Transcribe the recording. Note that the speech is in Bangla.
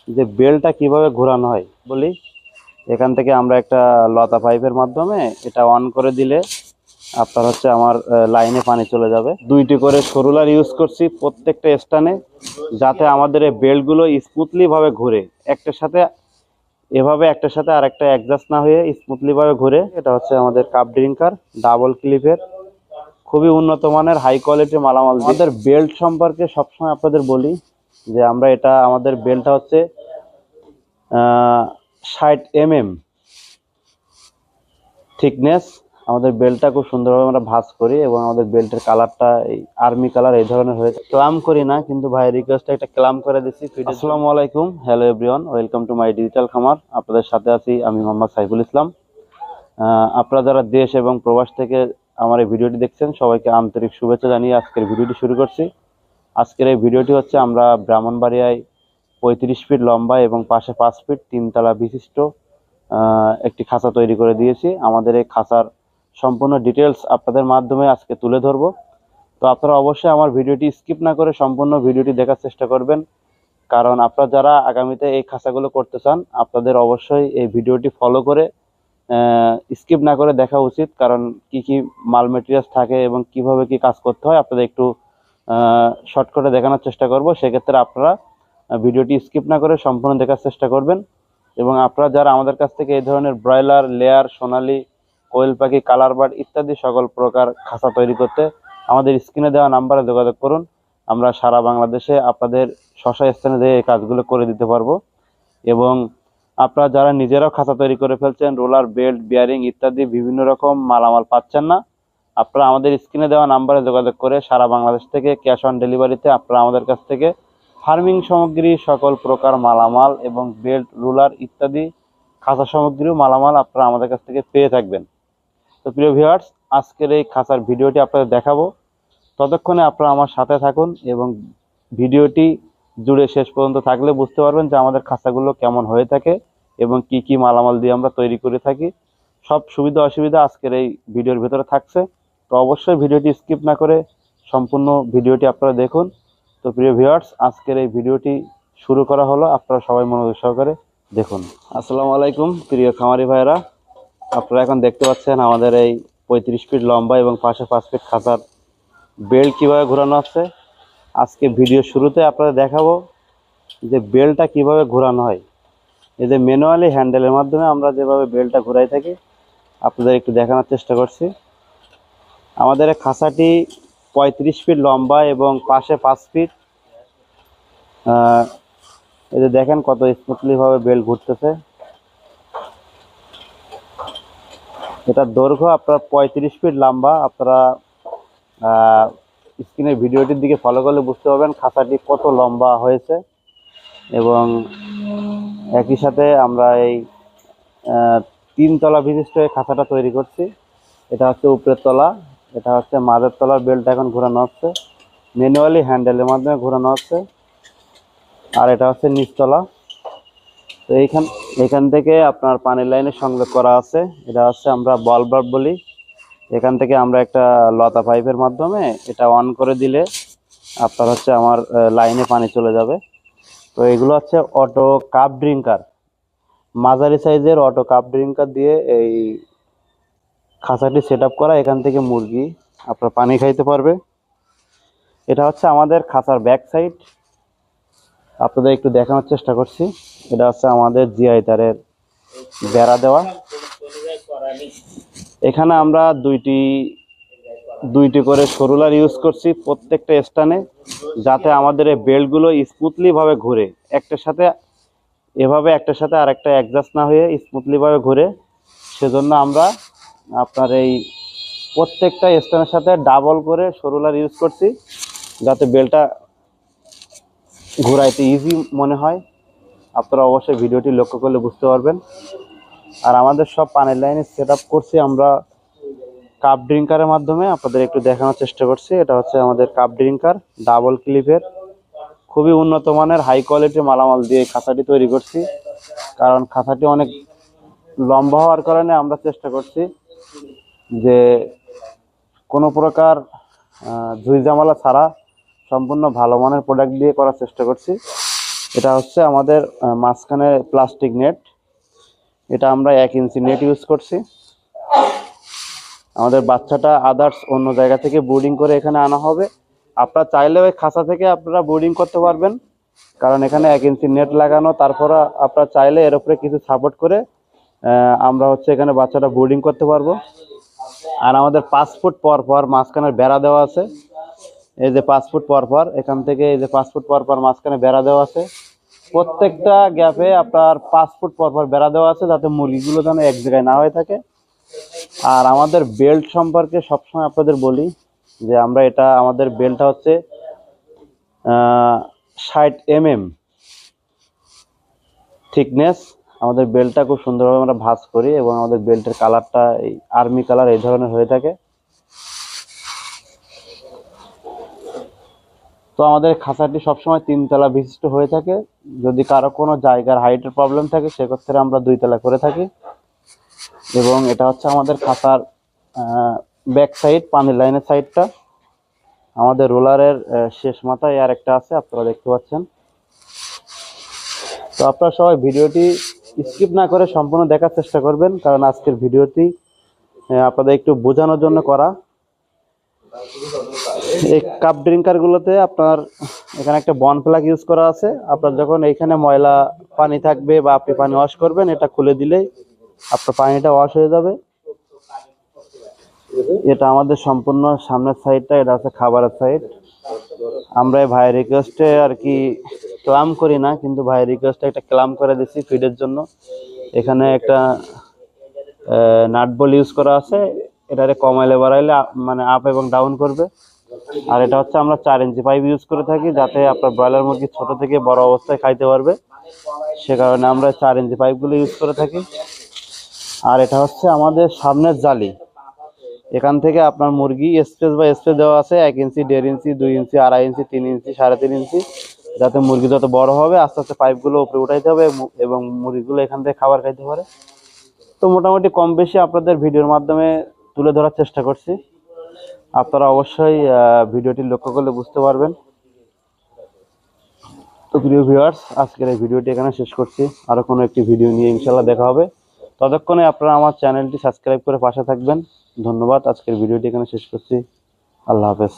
যে বেলটা কিভাবে ঘোরানো হয় বলি। এখান থেকে আমরা একটা লতা পাইপের মাধ্যমে এটা অন করে দিলে আপনার হচ্ছে আমার লাইনে পানি চলে যাবে। দুইটি করে সরুলার ইউজ করছি প্রত্যেকটা স্থানে, যাতে আমাদের এই বেল্টগুলো স্মুথলি ভাবে ঘুরে, একটার সাথে এভাবে একটার সাথে আরেকটা অ্যাডজাস্ট না হয়ে স্মুথলি ভাবে ঘুরে। এটা হচ্ছে আমাদের কাপ ড্রিঙ্কার ডাবল ক্লিপের, খুবই উন্নত মানের হাই কোয়ালিটির মালামাল। আমাদের বেল্ট সম্পর্কে সবসময় আপনাদের বলি যে আমরা এটা আমাদের বেল্টটা হচ্ছে 60 mm থিকনেস। আমাদের বেল্টটা খুব সুন্দরভাবে আমরা ভাঁজ করি এবং আমাদের বেল্টের কালারটা এই আর্মি কালার এই ধরনের হয়েছে। ক্লাম করি না, কিন্তু ভাই রিকোয়েস্টে একটা ক্লাম করে দিচ্ছি। আসসালামু আলাইকুম, hello everyone, welcome to my digital খামার। আপনাদের সাথে আছি আমি মোহাম্মদ সাইফুল ইসলাম। আপনারা যারা দেশ এবং প্রবাস থেকে আমার এই ভিডিওটি দেখছেন, সবাইকে আন্তরিক শুভেচ্ছা জানিয়ে আজকের ভিডিওটি শুরু করছি। আজকের এই ভিডিওটি হচ্ছে আমরা ব্রাহ্মণবাড়িয়ায় 35 ফিট লম্বা এবং পাশে 5 ফিট 3 তলা বিশিষ্ট একটি খাঁচা তৈরি করে দিয়েছি। আমাদের এই খাঁচার সম্পূর্ণ ডিটেলস আপনাদের মাধ্যমে আজকে তুলে ধরবো। তো আপনারা অবশ্যই আমার ভিডিওটি স্কিপ না করে সম্পূর্ণ ভিডিওটি দেখার চেষ্টা করবেন, কারণ আপনারা যারা আগামীতে এই খাঁচাগুলো করতে চান আপনাদের অবশ্যই এই ভিডিওটি ফলো করে স্কিপ না করে দেখা উচিত। কারণ কি কি মাল মেটেরিয়ালস থাকে এবং কিভাবে কি কাজ করতে হয় আপনাদের একটু শর্টকাটে দেখানোর চেষ্টা করব। সেক্ষেত্রে আপনারা ভিডিওটি স্কিপ না করে সম্পূর্ণ দেখার চেষ্টা করবেন। এবং আপনারা যারা আমাদের কাছ থেকে এই ধরনের ব্রয়লার, লেয়ার, সোনালী, কোয়েল পাখি, কালার বার্ড ইত্যাদি সকল প্রকার খাঁচা তৈরি করতে আমাদের স্ক্রিনে দেওয়া নাম্বারে যোগাযোগ করুন। আমরা সারা বাংলাদেশে আপনাদের স্ব স্থানে দিয়ে এই কাজগুলো করে দিতে পারবো। এবং আপনারা যারা নিজেরাও খাঁচা তৈরি করে ফেলছেন, রোলার, বেল্ট, বিয়ারিং ইত্যাদি বিভিন্ন রকম মালামাল পাচ্ছেন না, আপনারা আমাদের স্ক্রিনে দেওয়া নাম্বারে যোগাযোগ করে সারা বাংলাদেশ থেকে ক্যাশ অন ডেলিভারিতে আপনারা আমাদের কাছ থেকে ফার্মিং সামগ্রী, সকল প্রকার মালামাল এবং বেল্ট, রুলার ইত্যাদি খাঁচা সামগ্রীও মালামাল আপনারা আমাদের কাছ থেকে পেয়ে থাকবেন। তো প্রিয় ভিউয়ার্স, আজকের এই খাঁচার ভিডিওটি আপনাদের দেখাবো। ততক্ষণে আপনারা আমার সাথে থাকুন এবং ভিডিওটি জুড়ে শেষ পর্যন্ত থাকলে বুঝতে পারবেন যে আমাদের খাঁচাগুলো কেমন হয়ে থাকে এবং কি কি মালামাল দিয়ে আমরা তৈরি করে থাকি। সব সুবিধা অসুবিধা আজকের এই ভিডিওর ভিতরে থাকছে। তো অবশ্যই ভিডিওটি স্কিপ না করে সম্পূর্ণ ভিডিওটি আপনারা দেখুন। তো প্রিয় ভিউয়ার্স, আজকের এই ভিডিওটি শুরু করা হলো, আপনারা সবাই মনোযোগ সহকারে দেখুন। আসসালামু আলাইকুম প্রিয় খামারি ভাইরা, আপনারা এখন দেখতে পাচ্ছেন আমাদের এই 35 ফিট লম্বা এবং পাশে 5 ফিট খাঁচার বেল্ট কিভাবে ঘোরানো আছে। আজকে ভিডিও শুরুতে আপনাদের দেখাবো যে বেল্টটা কিভাবে ঘোরানো হয়। এই যে ম্যানুয়ালি হ্যান্ডেলের মাধ্যমে আমরা যেভাবে বেল্টটা ঘোরাই থাকি আপনাদের একটু দেখানোর চেষ্টা করছি। আমাদের এই খাঁচাটি 35 ফিট লম্বা এবং পাশে 5 ফিট। এই যে দেখেন কত স্মুথলি ভাবে বেল্ট ঘুরতেছে। এটার দৈর্ঘ্য আপনার 35 ফিট লম্বা। আপনারা স্ক্রিনের ভিডিওটির দিকে ফলো করলে বুঝতে পারবেন খাঁচাটি কত লম্বা হয়েছে। এবং একই সাথে আমরা এই 3 তলা বিশিষ্ট এই খাঁচাটা তৈরি করছি। এটা হচ্ছে উপরের তলা, এটা হচ্ছে মাঝের তলার বেল্ট এখন ঘোরানো হচ্ছে, ম্যানুয়ালি হ্যান্ডেলের মাধ্যমে ঘোরানো হচ্ছে। আর এটা হচ্ছে নিচতলা। তো এখান থেকে আপনার পানির লাইনের সংযোগ করা আছে। এটা হচ্ছে আমরা বল বাল্ব বলি। এখান থেকে আমরা একটা লতা পাইপের মাধ্যমে এটা অন করে দিলে আপনার হচ্ছে আমার লাইনে পানি চলে যাবে। তো এগুলো হচ্ছে অটো কাপ ড্রিঙ্কার, মাঝারি সাইজের অটো কাপ ড্রিঙ্কার দিয়ে এই খাঁচাটি সেট আপ করা। এখান থেকে মুরগি আপনার পানি খাইতে পারবে। এটা হচ্ছে আমাদের খাঁচার ব্যাক সাইড, আপনাদের একটু দেখানোর চেষ্টা করছি। এটা হচ্ছে আমাদের জিআই তারের বেড়া দেওয়া। এখানে আমরা দুইটি করে সরুলার ইউজ করছি প্রত্যেকটা স্থানে, যাতে আমাদের এই বেল্টগুলো স্মুথলি ভাবে ঘুরে, একটার সাথে এভাবে একটার সাথে আরেকটা অ্যাডজাস্ট না হয়ে স্মুথলি ভাবে ঘুরে। সেজন্য আমরা আপনার এই প্রত্যেকটা স্থানের সাথে ডাবল করে সরুলার ইউজ করছি, যাতে বেল্টটা ঘোরাইতে ইজি মনে হয়। আপনারা অবশ্যই ভিডিওটি লক্ষ্য করলে বুঝতে পারবেন। আর আমাদের সব পানির লাইনে সেট আপ করছি আমরা কাপ ড্রিঙ্কারের মাধ্যমে, আপনাদের একটু দেখানোর চেষ্টা করছি। এটা হচ্ছে আমাদের কাপ ড্রিঙ্কার ডাবল ক্লিপের, খুবই উন্নত মানের হাই কোয়ালিটির মালামাল দিয়ে খাঁচাটি তৈরি করছি। কারণ খাঁচাটি অনেক লম্বা হওয়ার কারণে আমরা চেষ্টা করছি যে কোনো প্রকার ঝুই ঝামেলা ছাড়া সম্পূর্ণ ভালো মানের প্রোডাক্ট দিয়ে করার চেষ্টা করছি। এটা হচ্ছে আমাদের মাঝখানে প্লাস্টিক নেট। এটা আমরা 1 ইঞ্চি নেট ইউজ করছি। আমাদের বাচ্চাটা আদার্স অন্য জায়গা থেকে বোর্ডিং করে এখানে আনা হবে। আপনারা চাইলে ওই খাঁচা থেকে আপনারা বোর্ডিং করতে পারবেন, কারণ এখানে 1 ইঞ্চি নেট লাগানো। তারপর আপনারা চাইলে এর উপরে কিছু সাপোর্ট করে আমরা হচ্ছে এখানে বাচ্চাটা বোর্ডিং করতে পারবো। আর আমাদের 5 ফুট পর পর মাঝখানে বেড়া দেওয়া আছে। এই যে 5 ফুট পর পর এখান থেকে এই যে 5 ফুট পর পর মাঝখানে বেড়া দেওয়া আছে। প্রত্যেকটা গ্যাপে আপনার 5 ফুট পর পর বেড়া দেওয়া আছে, যাতে মুরগিগুলো যেন এক জায়গায় না হয়ে থাকে। আর আমাদের বেল্ট সম্পর্কে সবসময় আপনাদের বলি যে আমাদের বেল্টটা হচ্ছে 60 mm থিকনেস। আমাদের বেল্টটা খুব সুন্দরভাবে আমরা ভাঁজ করি এবং আমাদের বেল্টের কালারটা এই আর্মি কালার এই ধরনের হয়ে থাকে। তো আমাদের খাঁচাটি সবসময় 3 তলা বিশিষ্ট হয়ে থাকে। যদি কারো কোনো জায়গার হাইটের প্রবলেম থাকে সেক্ষেত্রে আমরা 2 তলা করে থাকি। এবং এটা হচ্ছে আমাদের খাঁচার ব্যাক সাইড, পানির লাইনের সাইডটা। আমাদের রোলারের শেষ মাথায় আর একটা আছে, আপনারা দেখতে পাচ্ছেন। তো আপনারা সবাই ভিডিওটি স্কিপ না করে সম্পূর্ণ দেখার চেষ্টা করবেন, কারণ আজকের ভিডিওটি আপনাদের একটু বোঝানোর জন্য করা। এই কাপ ড্রিঙ্কারগুলোতে আপনার এখানে একটা বন প্লাগ ইউজ করা আছে। আপনার যখন এইখানে ময়লা পানি থাকবে বা আপনি পানি ওয়াশ করবেন, এটা খুলে দিলেই আপনার পানিটা ওয়াশ হয়ে যাবে। এটা আমাদের সম্পূর্ণ সামনের সাইডটা, এটা হচ্ছে খাবারের সাইড। আমরা ভাইয়ের রিকোয়েস্টে আর কি ক্লাম করি না, কিন্তু ভাইয়ের রিকোয়েস্টে একটা ক্লাম করে দিচ্ছি ফিডের জন্য। এখানে একটা নাট বল ইউজ করা আছে, এটারে কমাইলে বাড়াইলে মানে আপ এবং ডাউন করবে। আর এটা হচ্ছে আমরা 4 ইঞ্চি পাইপ ইউজ করে থাকি, যাতে আপনার ব্রয়লার মুরগি ছোট থেকে বড় অবস্থায় খাইতে পারবে, সে কারণে আমরা 4 ইঞ্চি পাইপগুলো ইউজ করে থাকি। আর এটা হচ্ছে আমাদের সামনের জালি। এখান থেকে আপনার মুরগি স্পেস বাই স্পেস দেওয়া আছে, 1 ইঞ্চি, 1.5 ইঞ্চি, 2 ইঞ্চি, 2.5 ইঞ্চি, 3 ইঞ্চি, 3.5 ইঞ্চি, যাতে মুরগি যত বড় হবে আস্তে আস্তে পাইপগুলো উপরে উঠাইতে হবে এবং মুরগিগুলো এখান থেকে খাবার খাইতে পারে। তো মোটামুটি কম বেশি আপনাদের ভিডিওর মাধ্যমে তুলে ধরার চেষ্টা করছি। আপনারা অবশ্যই ভিডিওটি লক্ষ্য করলে বুঝতে পারবেন। তো প্রিয় ভিউয়ার্স, আজকের এই ভিডিওটি এখানে শেষ করছি। আরও কোনো একটি ভিডিও নিয়ে ইনশাল্লাহ দেখা হবে। ততক্ষণে আপনারা আমার চ্যানেলটি সাবস্ক্রাইব করে পাশে থাকবেন। ধন্যবাদ। আজকের ভিডিওটি এখানে শেষ করছি। আল্লাহ হাফেজ।